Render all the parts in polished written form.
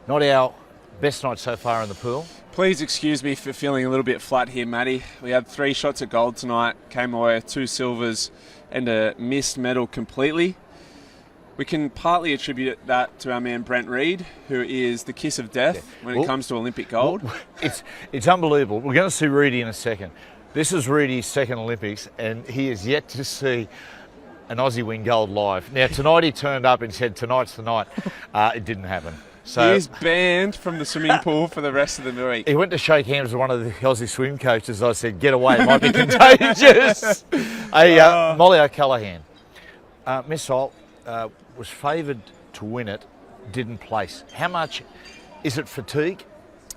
Not our best night so far in the pool. Please excuse me for feeling a little bit flat here, Matty. We had 3 shots at gold tonight, came away with 2 silvers and a missed medal completely. We can partly attribute that to our man Brent Reid, who is the kiss of death when it comes to Olympic gold. It's unbelievable. We're going to see Reedy in a second. This is Reedy's second Olympics, and he is yet to see an Aussie win gold live. Now, tonight he turned up and said, tonight's the night. It didn't happen. So he is banned from the swimming pool for the rest of the week. He went to shake hands with one of the Aussie swim coaches. I said, get away, it might be contagious. Mollie O'Callaghan. Missile was favoured to win it, didn't place. How much is it fatigue?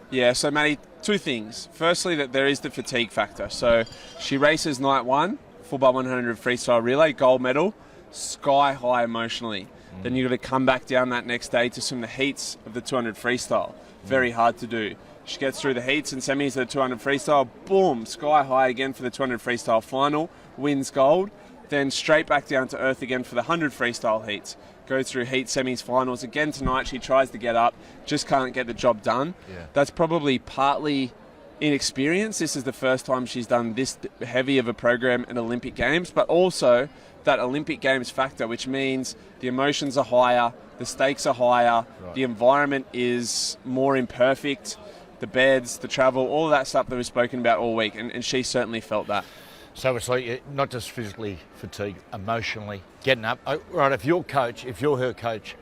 Yeah, so Matty, 2 things. Firstly, that there is the fatigue factor. So she races night 1, 4x100 freestyle relay, gold medal, sky high emotionally. Then you've got to come back down that next day to swim the heats of the 200 freestyle. Very hard to do. She gets through the heats and semis of the 200 freestyle, boom, sky high again for the 200 freestyle final, wins gold, then straight back down to earth again for the 100 freestyle heats. Goes through heat, semis, finals. Again tonight, she tries to get up, just can't get the job done. Yeah. That's probably partly inexperience. This is the first time she's done this heavy of a program at Olympic Games, but also that Olympic Games factor, which means the emotions are higher, the stakes are higher, the environment is more imperfect, the beds, the travel, all of that stuff that we've spoken about all week, and she certainly felt that. So it's like not just physically fatigued, emotionally getting up. Right, if you're her coach,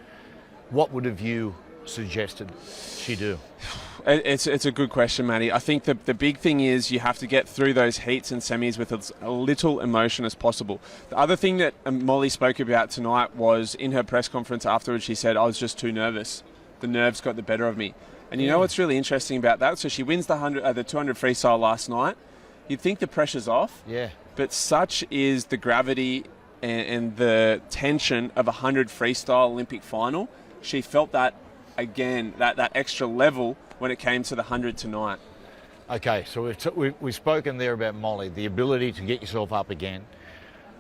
what would have you suggested she do? It's a good question, Matty. I think the big thing is you have to get through those heats and semis with as little emotion as possible. The other thing that Mollie spoke about tonight was in her press conference afterwards, she said, I was just too nervous. The nerves got the better of me. And you know what's really interesting about that? So she wins the 200 freestyle last night. You'd think the pressure's off. Yeah. But such is the gravity and the tension of a 100 freestyle Olympic final. She felt that again, that extra level when it came to the 100 tonight. Okay, so we've spoken there about Mollie, the ability to get yourself up again,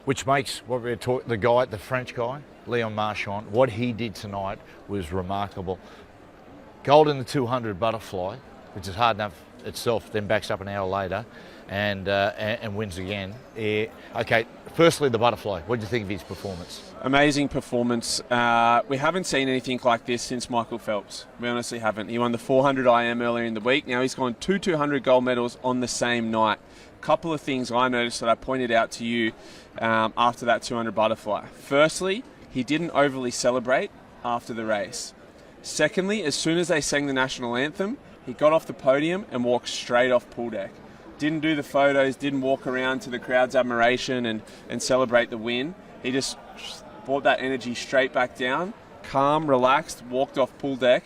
which makes what we're talking, the French guy, Leon Marchand, what he did tonight was remarkable. Gold in the 200 butterfly, which is hard enough itself, then backs up an hour later and wins again. Okay, firstly the butterfly. What do you think of his performance? Amazing performance. We haven't seen anything like this since Michael Phelps. We honestly haven't. He won the 400 IM earlier in the week. Now he's gone 200 gold medals on the same night. Couple of things I noticed that I pointed out to you after that 200 butterfly. Firstly, he didn't overly celebrate after the race. Secondly, as soon as they sang the national anthem, he got off the podium and walked straight off pool deck. Didn't do the photos, didn't walk around to the crowd's admiration and celebrate the win. He just brought that energy straight back down, calm, relaxed, walked off pool deck.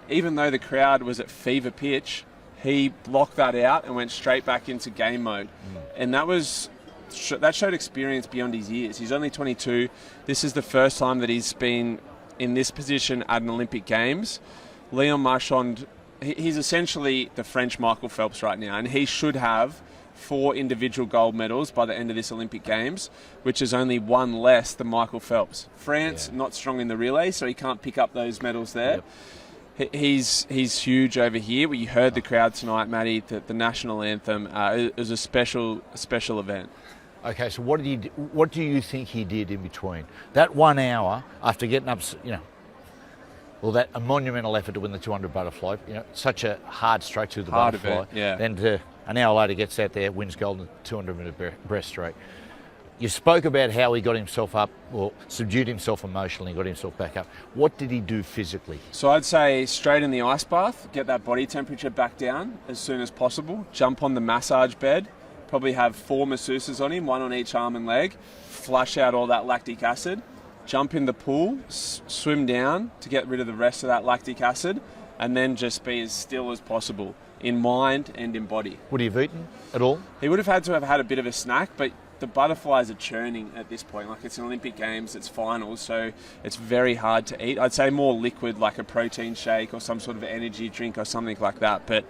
Even though the crowd was at fever pitch, he blocked that out and went straight back into game mode. And that showed experience beyond his years. He's only 22. This is the first time that he's been in this position at an Olympic Games. Leon Marchand, he's essentially the French Michael Phelps right now, and he should have 4 individual gold medals by the end of this Olympic Games, which is only 1 less than Michael Phelps. France, not strong in the relay, so he can't pick up those medals there. Yep. He's huge over here. You heard the crowd tonight, Matty, the national anthem. It was a special event. Okay, so what do you think he did in between? That 1 hour after getting up, a monumental effort to win the 200 butterfly, such a hard stroke to the butterfly. Event, yeah. Then an hour later gets out there, wins gold in the 200-metre breaststroke. You spoke about how he got himself up, or subdued himself emotionally, got himself back up. What did he do physically? So I'd say straight in the ice bath, get that body temperature back down as soon as possible, jump on the massage bed, probably have 4 masseuses on him, 1 on each arm and leg, flush out all that lactic acid, jump in the pool, swim down to get rid of the rest of that lactic acid, and then just be as still as possible in mind and in body. Would he have eaten at all? He would have had to have had a bit of a snack, but the butterflies are churning at this point. Like, it's an Olympic Games, it's finals, so it's very hard to eat. I'd say more liquid, like a protein shake or some sort of energy drink or something like that. But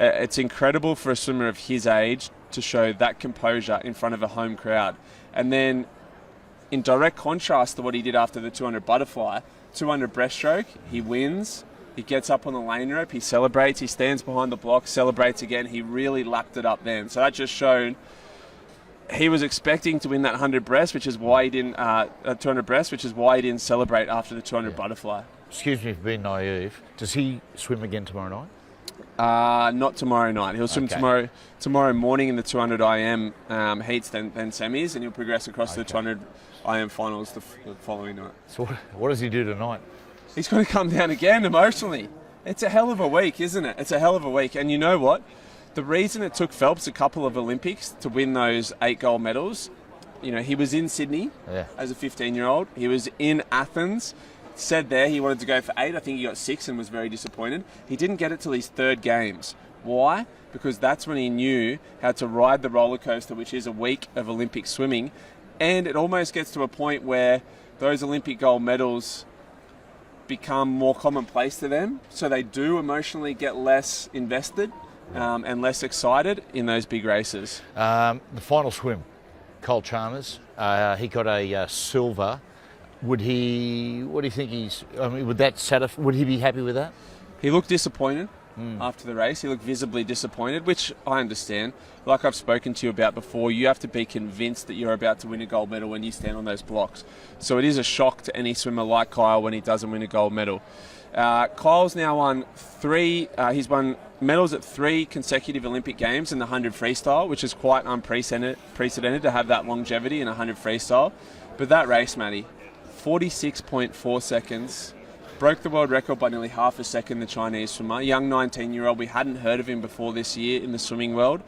it's incredible for a swimmer of his age to show that composure in front of a home crowd. And then, in direct contrast to what he did after the 200 butterfly, 200 breaststroke, he wins, He gets up on the lane rope, he celebrates, he stands behind the block, celebrates again. He really lapped it up then. So that just showed he was expecting to win that 100 breast, which is why he didn't 200 breast, which is why he didn't celebrate after the 200 butterfly. Excuse me for being naive. Does he swim again tomorrow night? Not tomorrow night. He'll swim tomorrow morning in the 200 IM heats, then semis, and he'll progress across to the 200 IM finals the following night. So what does he do tonight? He's going to come down again emotionally. It's a hell of a week, isn't it? It's a hell of a week. And you know what? The reason it took Phelps a couple of Olympics to win those 8 gold medals, he was in Sydney as a 15-year-old. He was in Athens. Said there he wanted to go for 8. I think he got 6 and was very disappointed. He didn't get it till his 3rd games. Why? Because that's when he knew how to ride the roller coaster, which is a week of Olympic swimming. And it almost gets to a point where those Olympic gold medals become more commonplace to them. So they do emotionally get less invested and less excited in those big races. The final swim, Chalmers, he got a silver. What do you think would he be happy with that? He looked disappointed after the race. He looked visibly disappointed, which I understand. Like I've spoken to you about before, you have to be convinced that you're about to win a gold medal when you stand on those blocks. So it is a shock to any swimmer like Kyle when he doesn't win a gold medal. Kyle's now won 3, he's won medals at 3 consecutive Olympic Games in the 100 freestyle, which is quite unprecedented to have that longevity in 100 freestyle. But that race, Matty, 46.4 seconds, broke the world record by nearly half a second, the Chinese swimmer. Young 19-year-old, we hadn't heard of him before this year in the swimming world.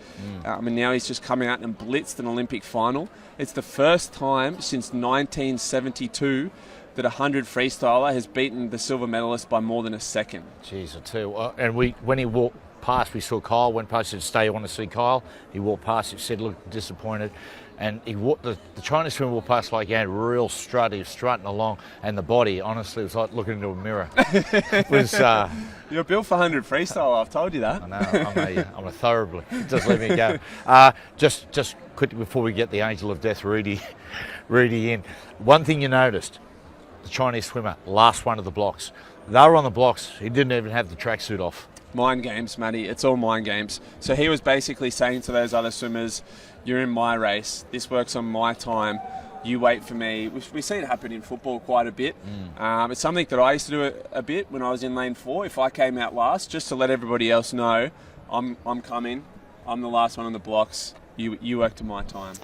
And now he's just coming out and blitzed an Olympic final. It's the first time since 1972 that a 100 freestyler has beaten the silver medalist by more than a second. Jeez, I tell you what, and when he walked past, we saw Kyle, went past, said, stay, I want to see Kyle. He walked past, he said, look, disappointed. And he walked, the Chinese swimmer walked past like he had a real strut, he was strutting along, and the body, honestly, was like looking into a mirror. It was, You're built for 100 freestyle, I've told you that. I know, I'm a thoroughbly. Just let me go. Just quickly before we get the angel of death, Rudy in. One thing you noticed, the Chinese swimmer, last one of the blocks. They were on the blocks, he didn't even have the tracksuit off. Mind games, Matty. It's all mind games. So he was basically saying to those other swimmers, you're in my race. This works on my time. You wait for me. We see it happen in football quite a bit. It's something that I used to do a bit when I was in lane 4. If I came out last, just to let everybody else know, I'm coming. I'm the last one on the blocks. You work to my time.